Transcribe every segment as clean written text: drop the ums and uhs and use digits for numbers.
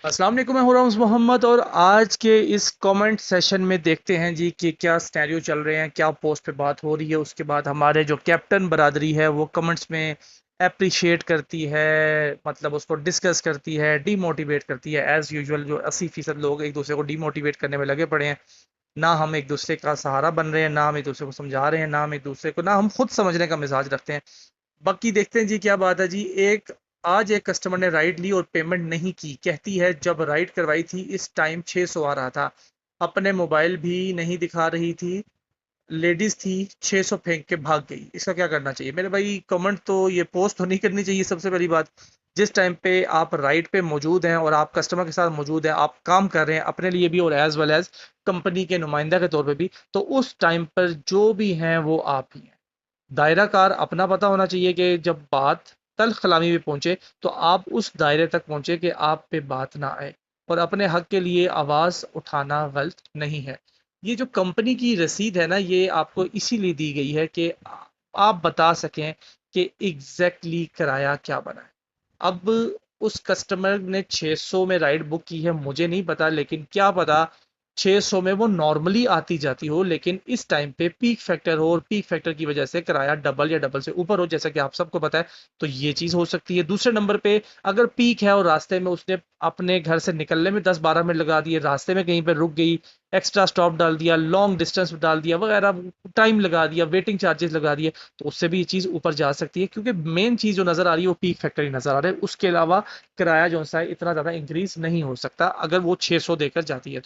अस्सलाम वालेकुम, मैं हूं रम्ज़ मोहम्मद और आज के इस कमेंट सेशन में देखते हैं जी कि क्या सिनेरियो चल रहे हैं, क्या पोस्ट पे बात हो रही है। उसके बाद हमारे जो कैप्टन बरादरी है वो कमेंट्स में अप्रिशिएट करती है, मतलब उसको डिस्कस करती है, डीमोटिवेट करती है। एज़ यूजुअल जो 80% लोग एक दूसरे को डीमोटिवेट करने में लगे पड़े हैं। ना हम एक दूसरे का सहारा बन रहे हैं, ना हम एक दूसरे को समझा रहे हैं, ना हम एक दूसरे को, ना हम खुद समझने का मिजाज रखते हैं। बाकी देखते हैं जी क्या बात है जी। आज एक कस्टमर ने राइड ली और पेमेंट नहीं की। कहती है जब राइड करवाई थी इस टाइम 600 आ रहा था, अपने मोबाइल भी नहीं दिखा रही थी, लेडीज थी, 600 फेंक के भाग गई। इसका क्या करना चाहिए मेरे भाई? कमेंट तो ये पोस्ट तो नहीं करनी चाहिए सबसे पहली बात। जिस टाइम पे आप राइड पे मौजूद हैं और आप कस्टमर के साथ मौजूद हैं, आप काम कर रहे हैं अपने लिए भी और एज वेल एज कंपनी के नुमाइंदा के तौर पे भी, तो उस टाइम पर जो भी हैं वो आप ही हैं। दायरा कार अपना पता होना चाहिए कि जब बात तल्ख कलामी में पहुंचे तो आप उस दायरे तक पहुंचे कि आप पे बात ना आए, और अपने हक के लिए आवाज़ उठाना गलत नहीं है। ये जो कंपनी की रसीद है ना, ये आपको इसीलिए दी गई है कि आप बता सकें कि एग्जैक्टली किराया क्या बना है। अब उस कस्टमर ने 600 में राइड बुक की है, मुझे नहीं पता, लेकिन क्या पता 600 में वो नॉर्मली आती जाती हो, लेकिन इस टाइम पे पीक फैक्टर हो और पीक फैक्टर की वजह से किराया डबल या डबल से ऊपर हो, जैसा कि आप सबको पता है। तो ये चीज़ हो सकती है। दूसरे नंबर पे, अगर पीक है और रास्ते में उसने अपने घर से निकलने में 10-12 मिनट लगा दिए, रास्ते में कहीं पर रुक गई, एक्स्ट्रा स्टॉप डाल दिया, लॉन्ग डिस्टेंस डाल दिया वगैरह, टाइम लगा दिया, वेटिंग चार्जेस लगा दिए, तो उससे भी ये चीज़ ऊपर जा सकती है। क्योंकि मेन चीज़ जो नज़र आ रही है वो पीक फैक्टर ही नज़र आ रहा है। उसके अलावा किराया जो सा है इतना ज़्यादा इंक्रीज नहीं हो सकता अगर वो 600 देकर जाती है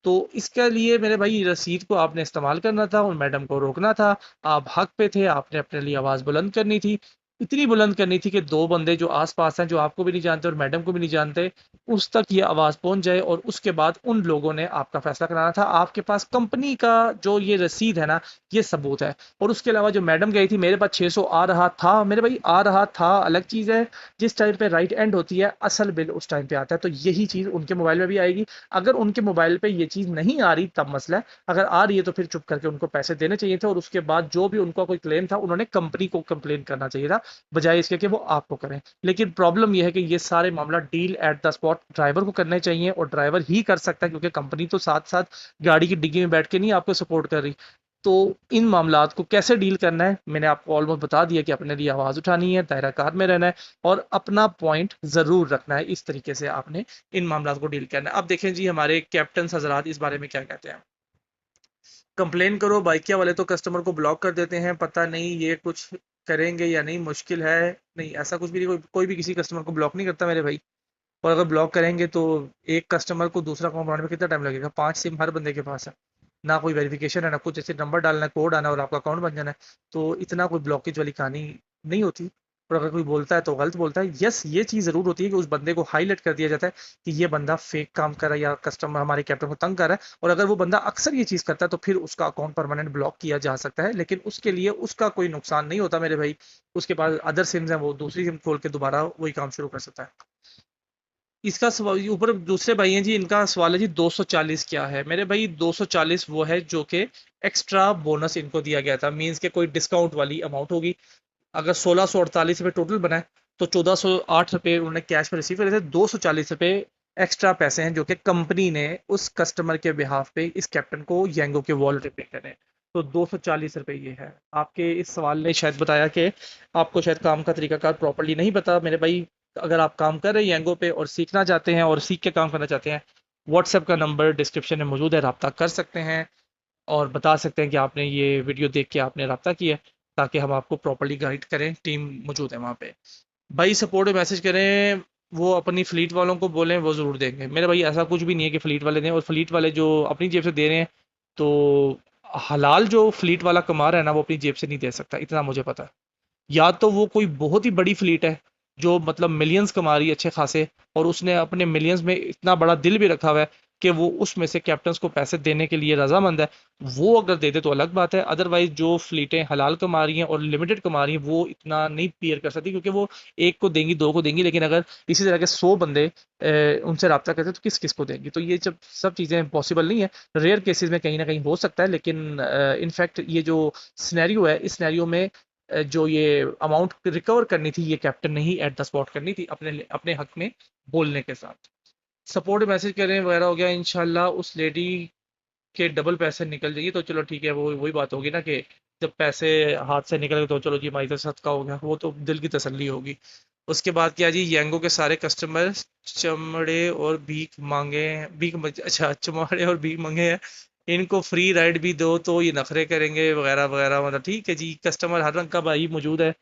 तो इसके लिए मेरे भाई रसीद को आपने इस्तेमाल करना था और मैडम को रोकना था। आप हक पे थे, आपने अपने लिए आवाज़ बुलंद करनी थी। इतनी बुलंद करनी थी कि दो बंदे जो आस-पास हैं, जो आपको भी नहीं जानते और मैडम को भी नहीं जानते, उस तक ये आवाज़ पहुँच जाए, और उसके बाद उन लोगों ने आपका फ़ैसला कराना था। आपके पास कंपनी का जो ये रसीद है ना, ये सबूत है। और उसके अलावा जो मैडम गई थी, मेरे पास 600 आ रहा था, मेरे भाई आ रहा था अलग चीज़ है। जिस टाइम पे राइट एंड होती है, असल बिल उस टाइम पे आता है। तो यही चीज़ उनके मोबाइल में भी आएगी। अगर उनके मोबाइल पे ये चीज़ नहीं आ रही तब मसला है, अगर आ रही है तो फिर चुप करके उनको पैसे देने चाहिए थे, और उसके बाद जो भी उनका कोई क्लेम था उन्होंने कंपनी को कंप्लेन करना चाहिए था, बजाय इसके कि वो आपको करें। लेकिन प्रॉब्लम यह है कि ये सारे मामला deal at the spot driver को करने चाहिए, और ड्राइवर ही कर सकता है, क्योंकि कंपनी तो साथ साथ गाड़ी की डिग्गी में बैठ के नहीं आपको सपोर्ट कर रही। तो इन मामलात को कैसे डील करना है मैंने आपको ऑलमोस्ट बता दिया कि अपने लिए आवाज़ उठानी है, दायरा कार में रहना है, और अपना पॉइंट ज़रूर रखना है। इस तरीके से आपने इन मामलात को डील करना है। अब देखें जी हमारे कैप्टन हजरात इस बारे में क्या कहते हैं। कंप्लेन करो, बाइकिया वाले तो कस्टमर को ब्लॉक कर देते हैं। पता नहीं ये कुछ करेंगे या नहीं, मुश्किल है। नहीं, ऐसा कुछ भी नहीं, कोई भी किसी कस्टमर को ब्लॉक नहीं करता मेरे भाई। और अगर ब्लॉक करेंगे तो एक कस्टमर को दूसरा अकाउंट बनाने में कितना टाइम लगेगा? 5 सिम हर बंदे के पास है, ना कोई वेरिफिकेशन है, ना कुछ, ऐसे नंबर डालना है, कोड आना है और आपका अकाउंट बन जाना है। तो इतना कोई ब्लॉकेज वाली कहानी नहीं होती। और अगर कोई बोलता है तो गलत बोलता है। यस, ये चीज़ ज़रूर होती है कि उस बंदे को हाईलाइट कर दिया जाता है कि ये बंदा फेक काम कर रहा है या कस्टमर हमारे कैप्टन को तंग कर रहा है। और अगर वो बंदा अक्सर ये चीज़ करता है तो फिर उसका अकाउंट परमानेंट ब्लॉक किया जा सकता है, लेकिन उसके लिए उसका कोई नुकसान नहीं होता मेरे भाई। उसके पास अदर सिम्स हैं, वो दूसरी सिम खोल के दोबारा वही काम शुरू कर सकता है। इसका ऊपर दूसरे भाई हैं जी, इनका सवाल है जी 240 क्या है। मेरे भाई 240 वो है जो कि एक्स्ट्रा बोनस इनको दिया गया था, मींस के कोई डिस्काउंट वाली अमाउंट होगी। अगर 1648 रुपये टोटल बना है तो 1408 रुपये उन्होंने कैश में रिसीव करे थे। 240 रुपये एक्स्ट्रा पैसे हैं जो कि कंपनी ने उस कस्टमर के बिहाफ पे इस कैप्टन को येंगो के वॉलेट पे करे। तो 240 रुपये ये है। आपके इस सवाल ने शायद बताया कि आपको शायद काम का तरीकाकार प्रॉपरली नहीं पता मेरे भाई। अगर आप काम कर रहे हैं येंगो पे और सीखना चाहते हैं और सीख के काम करना चाहते हैं, व्हाट्सएप का नंबर डिस्क्रिप्शन में मौजूद है, रब्ता कर सकते हैं और बता सकते हैं कि आपने ये वीडियो देख के आपने रब्ता किया है, ताकि हम आपको प्रॉपर्ली गाइड करें। टीम मौजूद है वहाँ पे। भाई सपोर्ट में मैसेज करें, वो अपनी फ्लीट वालों को बोलें, वो ज़रूर देंगे मेरे भाई। ऐसा कुछ भी नहीं है कि फ्लीट वाले दें, और फ्लीट वाले जो अपनी जेब से दे रहे हैं, तो हलाल जो फ्लीट वाला कमा रहा है ना, वो अपनी जेब से नहीं दे सकता, इतना मुझे पता है। या तो वो कोई बहुत ही बड़ी फ्लीट है जो मतलब मिलियंस कमा रही है अच्छे खासे, और उसने अपने मिलियंस में इतना बड़ा दिल भी रखा हुआ है कि वो उसमें से कैप्टन्स को पैसे देने के लिए रजामंद है। वो अगर दे दे तो अलग बात है। अदरवाइज जो फ्लीटें हलाल कमा रही हैं और लिमिटेड कमा रही हैं, वो इतना नहीं पेयर कर सकती, क्योंकि वो एक को देंगी, दो को देंगी, लेकिन अगर इसी तरह के 100 बंदे उनसे रब्ता करते हैं तो किस किस को देंगी? तो ये जब सब चीज़ें पॉसिबल नहीं है। रेयर केसेस में कहीं ना कहीं हो सकता है, लेकिन इनफैक्ट ये जो सिनेरियो है, इस सिनेरियो में जो ये अमाउंट रिकवर करनी थी, ये कैप्टन ने ही एट द स्पॉट करनी थी, अपने अपने हक में बोलने के साथ। सपोर्ट मैसेज करें वगैरह हो गया, इंशाल्लाह उस लेडी के डबल पैसे निकल जाएगी तो चलो ठीक है, वो वही बात होगी ना कि जब पैसे हाथ से निकल गए तो चलो जी हमारी तरफ सदका हो गया, वो तो दिल की तसल्ली होगी। उसके बाद क्या जी, येंगो के सारे कस्टमर चमड़े और भीख मांगे हैं, अच्छा चमड़े और भीख मांगे हैं, इनको फ्री राइड भी दो तो ये नखरे करेंगे वगैरह वगैरह। मतलब ठीक है जी, कस्टमर हर रंग का भाई मौजूद है।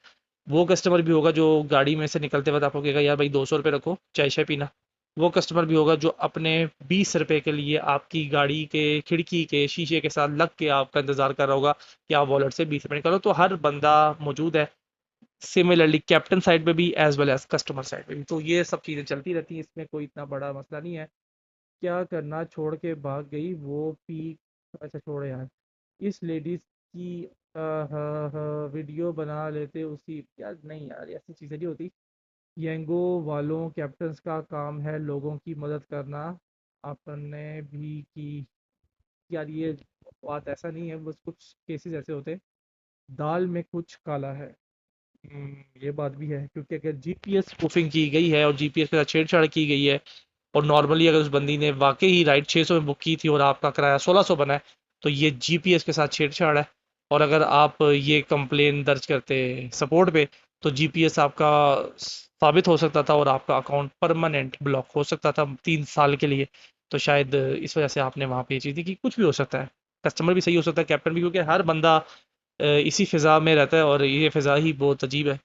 वो कस्टमर भी होगा जो गाड़ी में से निकलते वक्त आपको कहेगा यार भाई 200 रुपये रखो चाय शाय पीना। वो कस्टमर भी होगा जो अपने 20 रुपए के लिए आपकी गाड़ी के खिड़की के शीशे के साथ लग के आपका इंतजार कर रहा होगा कि आप वॉलेट से 20 रुपए निकालो। तो हर बंदा मौजूद है। सिमिलरली कैप्टन साइड पे भी as well as customer side पे भी, तो ये सब चीज़ें चलती रहती हैं, इसमें कोई इतना बड़ा मसला नहीं है। क्या करना, छोड़ के भाग गई वो पी। अच्छा छोड़ो यार, इस लेडीज की वीडियो बना लेते उसी यार, नहीं यार ऐसी चीज़ें नहीं होती। येंगो वालों कैप्टन्स का काम है लोगों की मदद करना, आपने भी की। यार ये बात ऐसा नहीं है, बस कुछ केसेस ऐसे होते हैं, दाल में कुछ काला है। ये बात भी है, क्योंकि अगर जीपीएस स्पूफिंग की गई है और जीपीएस के साथ छेड़छाड़ की गई है, और नॉर्मली अगर उस बंदी ने वाकई ही राइड 600 में बुक की थी और आपका किराया 1600 बना है, तो ये जीपीएस के साथ छेड़छाड़ है। और अगर आप ये कंप्लेन दर्ज करते सपोर्ट पे, तो जीपीएस आपका साबित हो सकता था और आपका अकाउंट परमानेंट ब्लॉक हो सकता था 3 साल के लिए। तो शायद इस वजह से आपने वहाँ पे ये चीज़ दी कि कुछ भी हो सकता है, कस्टमर भी सही हो सकता है, कैप्टन भी, क्योंकि हर बंदा इसी फिजा में रहता है और ये फिजा ही बहुत अजीब है।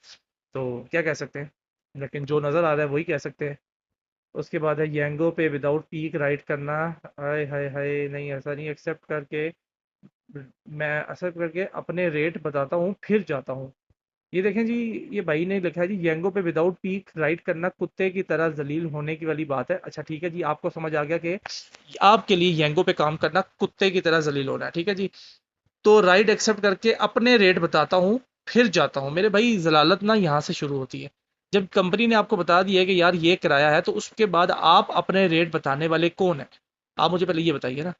तो क्या कह सकते हैं, लेकिन जो नज़र आ रहा है वही कह सकते हैं। उसके बाद है येंगो पे विदाउट पीक राइड करना। हाय हाय हाय, नहीं ऐसा नहीं, एक्सेप्ट करके मैं एक्सेप्ट करके अपने रेट बताता हूँ फिर जाता हूँ। ये देखें जी, ये भाई ने लिखा है जी, येंगो पे विदाउट पीक राइड करना कुत्ते की तरह जलील होने की वाली बात है। अच्छा ठीक है जी, आपको समझ आ गया कि आपके लिए येंगो पे काम करना कुत्ते की तरह जलील होना है, ठीक है जी। तो राइड एक्सेप्ट करके अपने रेट बताता हूँ फिर जाता हूँ। मेरे भाई जलालत ना यहाँ से शुरू होती है। जब कंपनी ने आपको बता दिया है कि यार ये किराया है, तो उसके बाद आप अपने रेट बताने वाले कौन है? आप मुझे पहले ये बताइए ना।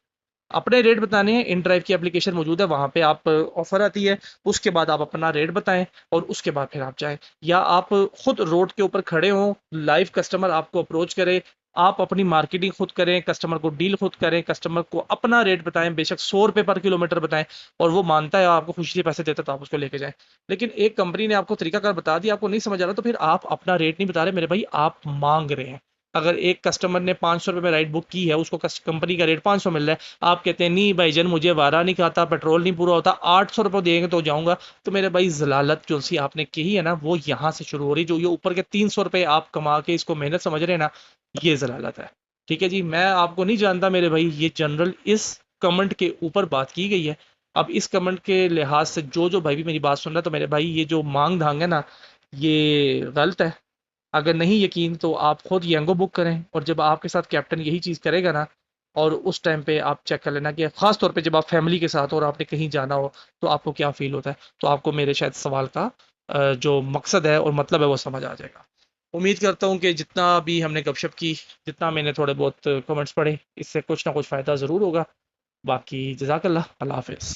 अपने रेट बताने हैं, इन ड्राइव की एप्लीकेशन मौजूद है, वहाँ पे आप ऑफर आती है, उसके बाद आप अपना रेट बताएं और उसके बाद फिर आप जाएं। या आप खुद रोड के ऊपर खड़े हों, लाइव कस्टमर आपको अप्रोच करे, आप अपनी मार्केटिंग खुद करें, कस्टमर को डील खुद करें, कस्टमर को अपना रेट बताएं, बेशक 100 रुपये पर किलोमीटर बताएं, और वो मानता है आपको खुशी से पैसे देता है तो आप उसको लेके जाएं। लेकिन एक कंपनी ने आपको तरीकाकार बता दिया, आपको नहीं समझ आ रहा, तो फिर आप अपना रेट नहीं बता रहे मेरे भाई, आप मांग रहे हैं। अगर एक कस्टमर ने 500 रुपये में राइड बुक की है, उसको कंपनी का रेट 500 मिल रहा है, आप कहते हैं नहीं भाईजान मुझे वारा नहीं खाता, पेट्रोल नहीं पूरा होता, 800 रुपये देंगे तो जाऊंगा। तो मेरे भाई जलालत जो सी आपने कही है ना, वो यहाँ से शुरू हो रही, जो ये ऊपर के 300 रुपये आप कमा के इसको मेहनत समझ रहे हैं ना, ये जलालत है। ठीक है जी, मैं आपको नहीं जानता मेरे भाई, ये जनरल इस कमेंट के ऊपर बात की गई है। अब इस कमेंट के लिहाज से जो जो भाई भी मेरी बात सुन रहा है, तो मेरे भाई ये जो मांग धांग है ना, ये गलत है। अगर नहीं यकीन तो आप खुद येंगो बुक करें, और जब आपके साथ कैप्टन यही चीज़ करेगा ना, और उस टाइम पे आप चेक कर लेना कि ख़ास तौर पे जब आप फैमिली के साथ हो और आपने कहीं जाना हो, तो आपको क्या फ़ील होता है। तो आपको मेरे शायद सवाल का जो मकसद है और मतलब है वो समझ आ जाएगा। उम्मीद करता हूँ कि जितना भी हमने गपशप की, जितना मैंने थोड़े बहुत कमेंट्स पढ़े, इससे कुछ ना कुछ फ़ायदा ज़रूर होगा। बाकी जज़ाकल्लाह, अल्लाह हाफ़िज़।